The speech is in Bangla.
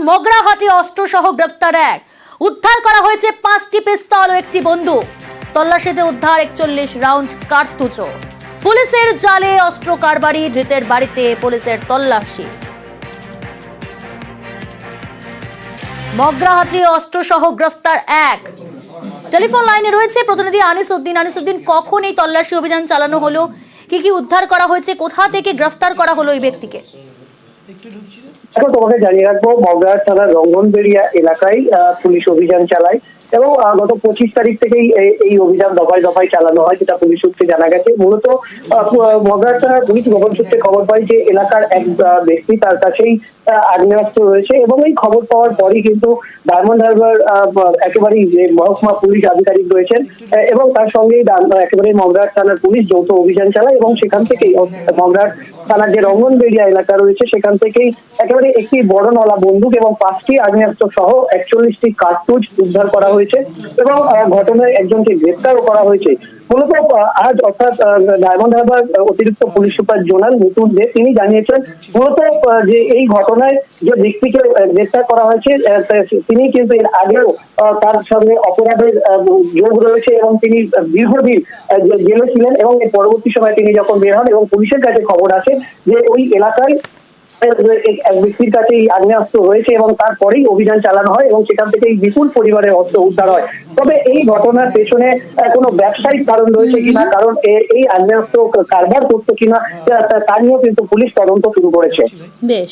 মগরাহাটি অস্ত্রসহ গ্রেফতার এক। উদ্ধার করা হয়েছে 5টি পিস্তল ও একটি বন্দুক। তল্লাশিতে উদ্ধার 41 রাউন্ড কার্তুজও। পুলিশের জালে অস্ত্র কারবারি, ধৃতের বাড়িতে পুলিশের তল্লাশি। মগরাহাটি অস্ত্রসহ গ্রেফতার এক। টেলিফোন লাইনে রয়েছে প্রতিনিধি আনিস উদ্দিন। আনিস উদ্দিন, কখন এই তল্লাশি অভিযান চালানো হলো, কি কি উদ্ধার করা হয়েছে, কোথা থেকে গ্রেফতার করা হলো এই ব্যক্তিকে? এখন তোমাকে জানিয়ে রাখবো, মগরাহাট থানার রঙ্গনবেড়িয়া এলাকায় পুলিশ অভিযান চালায় এবং গত 25 তারিখ থেকেই এই অভিযান দফায় দফায় চালানো হয়, যেটা পুলিশ সূত্রে জানা গেছে। মূলত মগরাহাট থানার পুলিশ গোপন সূত্রে খবর পায় যে এলাকার এক ব্যক্তি, তার কাছেই আগ্নেয়াস্ত্র রয়েছে এবং এই খবর পাওয়ার পরই কিন্তু ডায়মন্ড হারবার একেবারেই যে মহকুমা পুলিশ আধিকারিক রয়েছেন এবং তার সঙ্গেই একেবারে মগরাহাট থানার পুলিশ যৌথ অভিযান চালায় এবং সেখান থেকেই মগরাহাট থানার যে রঙ্গনবেড়িয়া এলাকা রয়েছে সেখান থেকেই একেবারে একটি বড় নলা বন্দুক এবং 5টি আগ্নেয়াস্ত্র সহ 41টি কার্তুজ উদ্ধার করা হয়েছে এবং ঘটনায় একজনকে গ্রেফতারও করা হয়েছে। মূলত আজ অর্থাৎ ডায়মন্ড হারবার অতিরিক্ত পুলিশ সুপার জোনাল মিতুল দে তিনি জানিয়েছেন মূলত যে এই ঘটনায় যে ব্যক্তিকে গ্রেফতার করা হয়েছে তিনি কিন্তু এর আগেও তার সঙ্গে অপরাধের যোগ রয়েছে এবং তিনি দীর্ঘদিন জেলে ছিলেন এবং এর পরবর্তী সময় তিনি যখন বের হন এবং পুলিশের কাছে খবর আসে যে ওই এলাকায় এক ব্যক্তির কাছে আগ্নেয়াস্ত্র রয়েছে এবং তারপরেই অভিযান চালানো হয় এবং সেখান থেকে এই বিপুল পরিমাণের অস্ত্র উদ্ধার হয়। তবে এই ঘটনার পেছনে কোনো ব্যবসায়িক কারণ রয়েছে কিনা, কারণ এই আগ্নেয়াস্ত্র কারবার করতো কিনা তা নিয়েও কিন্তু পুলিশ তদন্ত শুরু করেছে। বেশ।